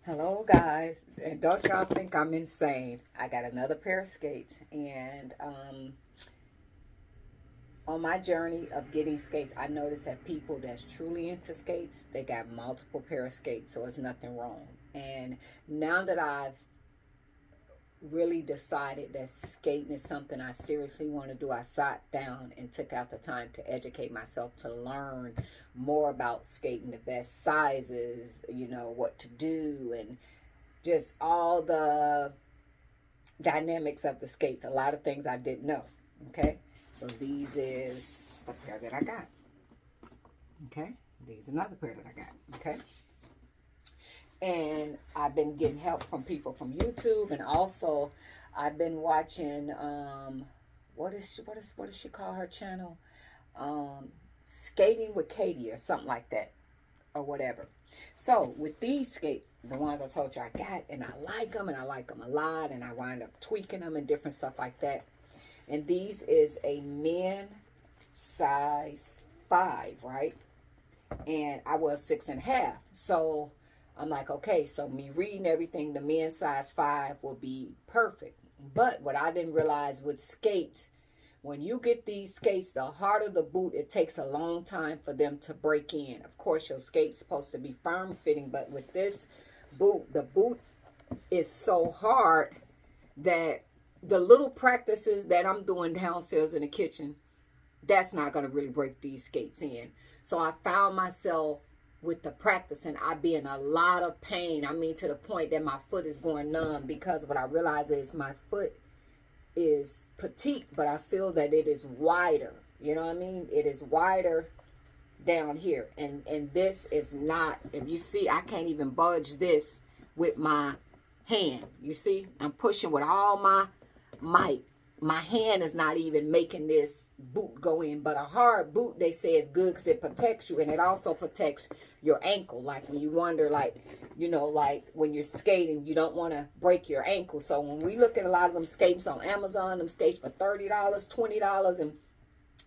Hello, guys, and don't y'all think I'm insane. I got another pair of skates, and on my journey of getting skates, I noticed that people that's truly into skates, they got multiple pair of skates, so it's nothing wrong. And now that I've really decided that skating is something I seriously want to do, I sat down and took out the time to educate myself to learn more about skating, the best sizes, what to do, and just all the dynamics of the skates. A lot of things I didn't know. Okay, so these is the pair that I got. Okay, these another pair that I got. Okay, and I've been getting help from people from YouTube, and also I've been watching what does she call her channel? Skating with Katie or something like that, or whatever. So with these skates, the ones I told you I got, and I like them, and I like them a lot, and I wind up tweaking them and different stuff like that. And these is a men size 5, right? And I was 6.5. So I'm like, okay, so me reading everything, the men size 5 will be perfect. But what I didn't realize with skates, when you get these skates, the harder the boot, it takes a long time for them to break in. Of course, your skate's supposed to be firm fitting, but with this boot, the boot is so hard that the little practices that I'm doing downstairs in the kitchen, that's not going to really break these skates in. So I found myself with the practicing, I be in a lot of pain. I mean, to the point that my foot is going numb, because what I realize is my foot is petite, but I feel that it is wider. You know what I mean? It is wider down here. And this is not, if you see, I can't even budge this with my hand. You see? I'm pushing with all my might. My hand is not even making this boot go in. But a hard boot, they say, is good because it protects you, and it also protects your ankle. Like when you wonder, like, like when you're skating, you don't want to break your ankle. So when we look at a lot of them skates on Amazon, them skates for $30, $20, and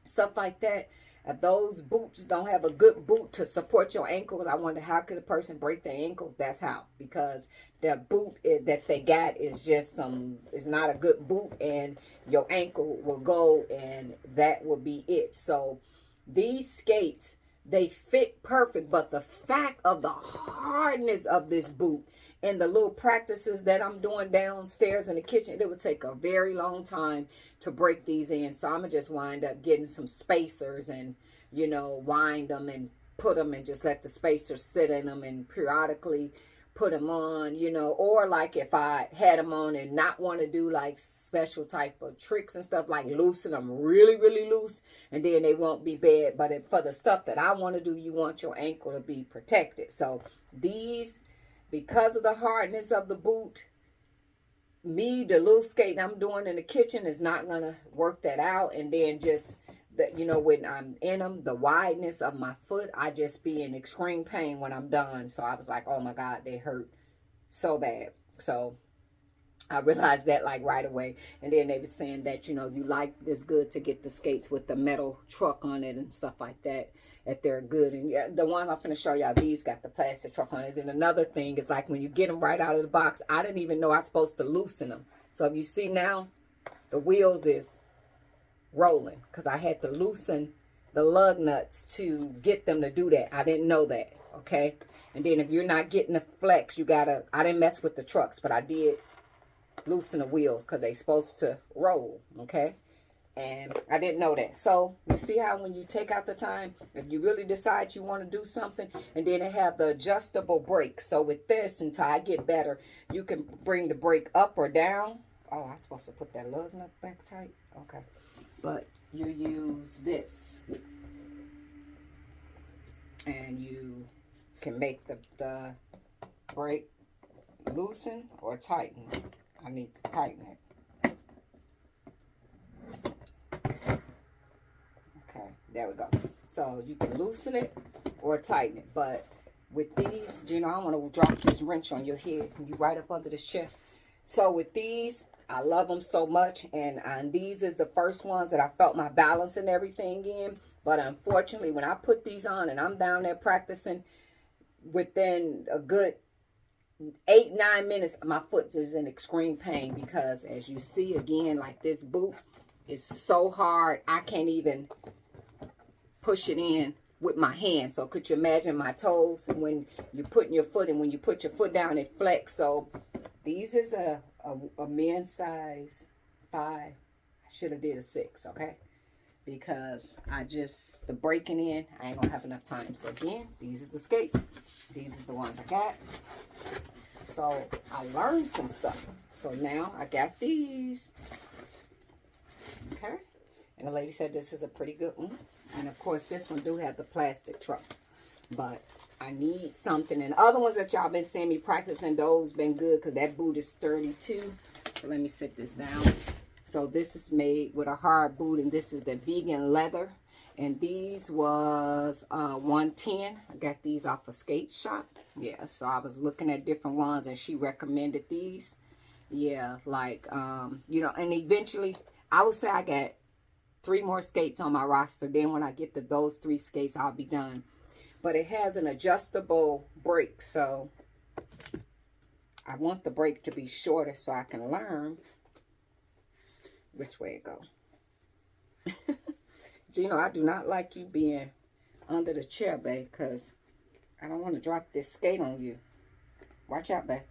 stuff like that, if those boots don't have a good boot to support your ankles, I wonder how could a person break their ankles? That's how, because the boot that they got is just is not a good boot, and your ankle will go, and that will be it. So these skates, they fit perfect, but the fact of the hardness of this boot and the little practices that I'm doing downstairs in the kitchen, it would take a very long time to break these in. So I'm going to just wind up getting some spacers and, wind them and put them and just let the spacers sit in them and periodically put them on, or like if I had them on and not want to do like special type of tricks and stuff, like loosen them really, really loose, and then they won't be bad. But for the stuff that I want to do, you want your ankle to be protected. So these, because of the hardness of the boot, the little skating I'm doing in the kitchen is not going to work that out. And then just, when I'm in them, the wideness of my foot, I just be in extreme pain when I'm done. So I was like, oh my God, they hurt so bad. So I realized that like right away. And then they were saying that, you like, it's good to get the skates with the metal truck on it and stuff like that, if they're good. And yeah, the ones I'm finna show y'all, these got the plastic truck on it. And another thing is, like, when you get them right out of the box, I didn't even know I was supposed to loosen them. So if you see now, the wheels is rolling because I had to loosen the lug nuts to get them to do that. I didn't know that, okay? And then if you're not getting the flex, you gotta, I didn't mess with the trucks, but I did loosen the wheels because they supposed to roll, okay? And I didn't know that. So you see how when you take out the time, if you really decide you want to do something, and then it have the adjustable brake. So with this, until I get better, you can bring the brake up or down. Oh, I'm supposed to put that lug nut back tight. Okay. But you use this, and you can make the brake loosen or tighten. I need to tighten it. Okay, there we go. So you can loosen it or tighten it. But with these, I don't want to drop this wrench on your head. You right up under this chair. So with these, I love them so much. And these is the first ones that I felt my balance and everything in. But unfortunately, when I put these on and I'm down there practicing, within a good 8-9 minutes, my foot is in extreme pain because, as you see again, like this boot is so hard, I can't even push it in with my hand. So could you imagine my toes when you're putting your foot in? When you put your foot down, it flex. So these is a men's size 5. I should have did a 6, okay? Because the breaking in, I ain't gonna have enough time. So again, these is the skates. These is the ones I got. So I learned some stuff. So now I got these. Okay. And the lady said this is a pretty good one. And of course, this one do have the plastic truck. But I need something. And the other ones that y'all been seeing me practicing, those been good because that boot is sturdy too. So let me sit this down. So this is made with a hard boot, and this is the vegan leather. And these was $110. I got these off a skate shop. Yeah, so I was looking at different ones, and she recommended these. Yeah, like, you know, and eventually, I would say I got 3 more skates on my roster. Then when I get to those 3 skates, I'll be done. But it has an adjustable brake, so I want the brake to be shorter so I can learn which way it go. Gino, I do not like you being under the chair, babe, because I don't want to drop this skate on you. Watch out, babe.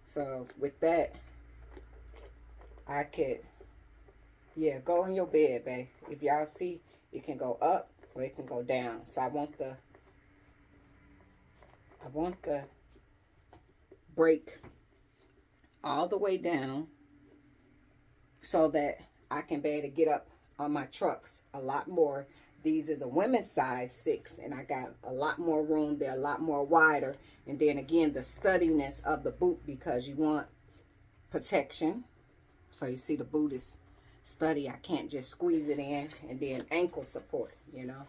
So with that, I could, yeah, go in your bed, babe. If y'all see, it can go up or it can go down. So I want the brake all the way down so that I can be able to get up on my trucks a lot more. These is a women's size 6, and I got a lot more room. They're a lot more wider. And then again, the sturdiness of the boot, because you want protection. So you see the boot is sturdy. I can't just squeeze it in. And then ankle support, you know.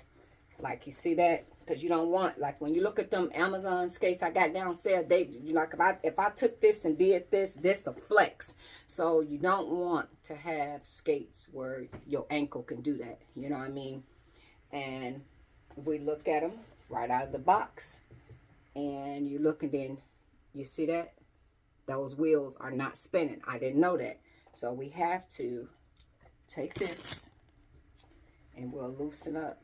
Like you see that? Because you don't want, like when you look at them Amazon skates I got downstairs, they, you know, if I took this and did this a flex. So you don't want to have skates where your ankle can do that. You know what I mean? And we look at them right out of the box. And you look and then you see that? Those wheels are not spinning. I didn't know that. So we have to take this and we'll loosen up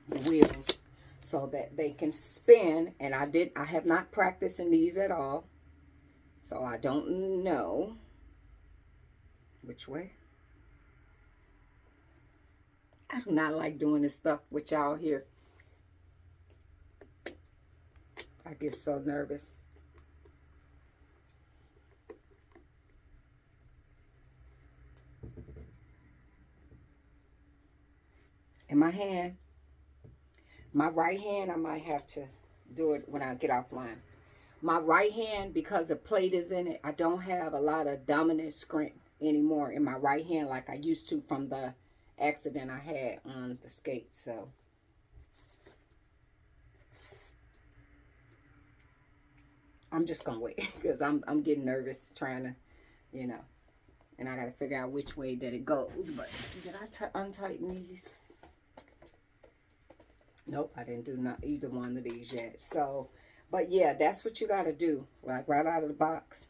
the wheels so that they can spin. And I have not practiced in these at all, so I don't know which way. I do not like doing this stuff with y'all here. I get so nervous. In my hand, my right hand, I might have to do it when I get offline. My right hand, because the plate is in it, I don't have a lot of dominant strength anymore in my right hand like I used to from the accident I had on the skates. So I'm just gonna wait because I'm getting nervous trying to, you know, and I gotta figure out which way that it goes. But did I untighten these? Nope, I didn't do either one of these yet. So, but yeah, that's what you got to do. Like right out of the box.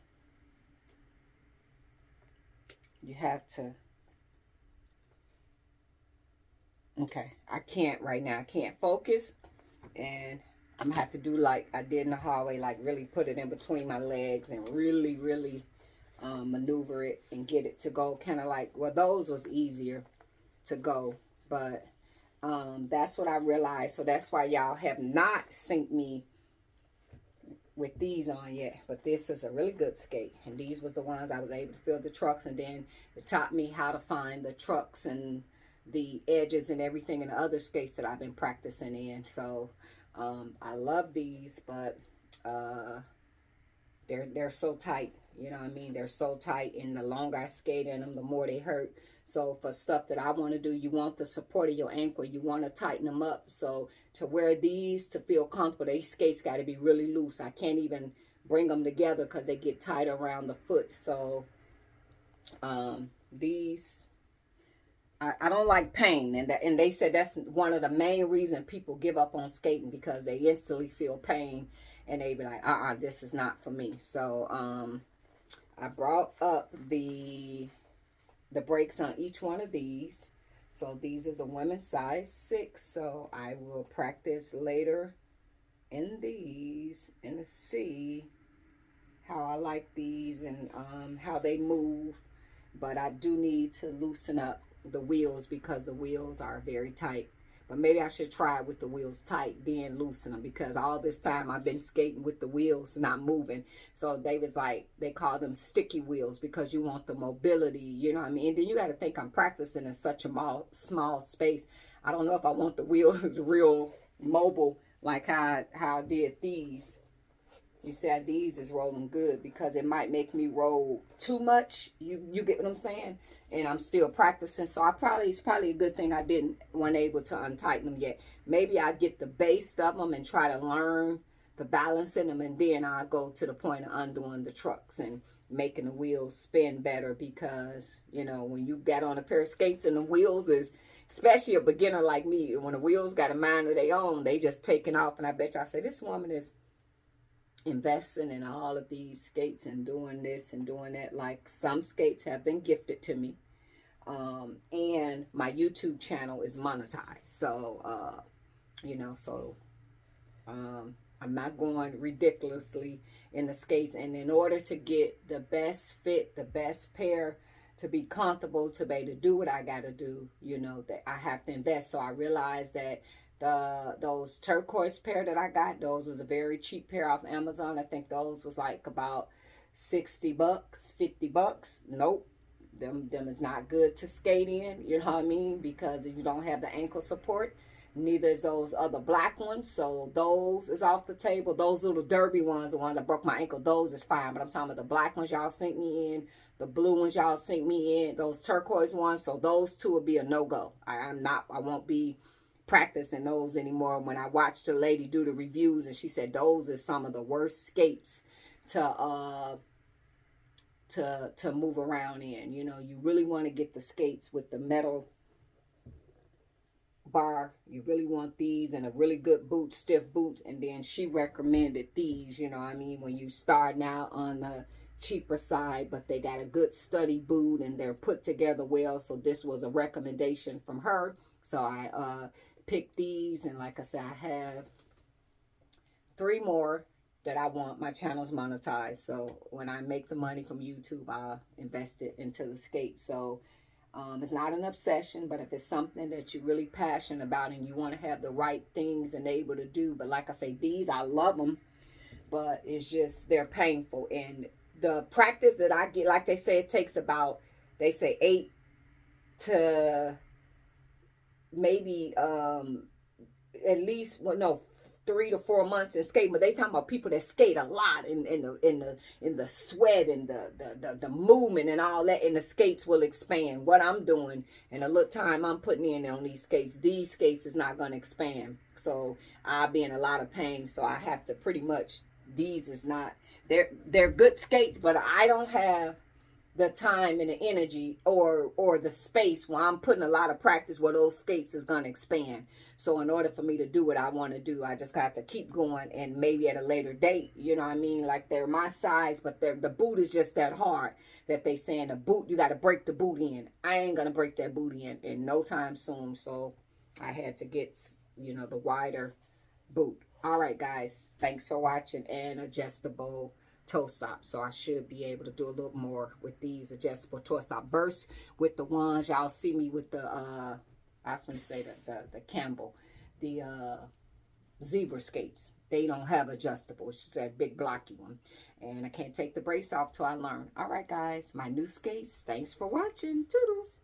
You have to. Okay, I can't right now. I can't focus. And I'm going to have to do like I did in the hallway. Like really put it in between my legs and really, really maneuver it and get it to go kind of like, well, those was easier to go. But that's what I realized. So that's why y'all have not synced me with these on yet. But this is a really good skate. And these was the ones I was able to fill the trucks. And then it taught me how to find the trucks and the edges and everything in the other skates that I've been practicing in. So I love these, but they're so tight. You know what I mean? They're so tight, and the longer I skate in them, the more they hurt. So for stuff that I want to do, you want the support of your ankle. You want to tighten them up. So to wear these to feel comfortable, these skates got to be really loose. I can't even bring them together because they get tight around the foot. So these, I don't like pain. And they said that's one of the main reasons people give up on skating, because they instantly feel pain. and they be like, this is not for me. So I brought up the brakes on each one of these. So these is a women's size 6. So I will practice later in these and to see how I like these and how they move. But I do need to loosen up the wheels because the wheels are very tight. But maybe I should try with the wheels tight, then loosen them, because all this time I've been skating with the wheels not moving. So they was like, they call them sticky wheels because you want the mobility, you know what I mean? And then you got to think I'm practicing in such a small space. I don't know if I want the wheels real mobile like how I did these. You see how these is rolling good because it might make me roll too much. You get what I'm saying? And I'm still practicing. So it's probably a good thing I wasn't able to untighten them yet. Maybe I get the base of them and try to learn the balance in them. And then I'll go to the point of undoing the trucks and making the wheels spin better. Because, you know, when you got on a pair of skates and the wheels is, especially a beginner like me, when the wheels got a mind of their own, they just taking off. And I bet you I say, this woman is investing in all of these skates and doing this and doing that. Like, some skates have been gifted to me, and my YouTube channel is monetized, so you know, so I'm not going ridiculously in the skates. And in order to get the best fit, the best pair, to be comfortable, to be able to do what I got to do, you know, that I have to invest. So I realized that those turquoise pair that I got, those was a very cheap pair off Amazon. I think those was like about $60, $50. Nope, them is not good to skate in, you know what I mean, because you don't have the ankle support. Neither is those other black ones, so those is off the table. Those little derby ones, the ones that broke my ankle, those is fine. But I'm talking about the black ones y'all sent me in, the blue ones y'all sent me in, those turquoise ones. So those two will be a no-go. I won't be practicing those anymore. When I watched a lady do the reviews, and she said those are some of the worst skates to move around in. You know, you really want to get the skates with the metal bar. You really want these and a really good boot, stiff boots. And then she recommended these, you know what I mean, when you start now on the cheaper side, but they got a good sturdy boot and they're put together well. So this was a recommendation from her. So I picked these, and like I said, I have 3 more that I want. My channel's monetized, so when I make the money from YouTube, I'll invest it into the skate. So it's not an obsession, but if it's something that you're really passionate about and you want to have the right things and able to do. But like I say, these, I love them, but it's just, they're painful. And the practice that I get, like they say, it takes about, they say 8 to maybe at least, well, no, 3 to 4 months in skating. But they talking about people that skate a lot in the sweat and the movement and all that, and the skates will expand. What I'm doing and the little time I'm putting in on these skates is not going to expand. So I'll be in a lot of pain. So I have to pretty much, these is not, they're good skates, but I don't have the time and the energy or the space where I'm putting a lot of practice where those skates is going to expand. So in order for me to do what I want to do, I just got to keep going, and maybe at a later date, you know what I mean? Like, they're my size, but the boot is just that hard that they saying the boot, you got to break the boot in. I ain't going to break that boot in no time soon. So I had to get, you know, the wider boot. All right, guys, thanks for watching. And adjustable toe stop. So I should be able to do a little more with these adjustable toe stop versus with the ones y'all see me with the I was going to say the Campbell, the zebra skates. They don't have adjustable. It's just a big blocky one, and I can't take the brace off till I learn. All right, guys, my new skates. Thanks for watching. Toodles.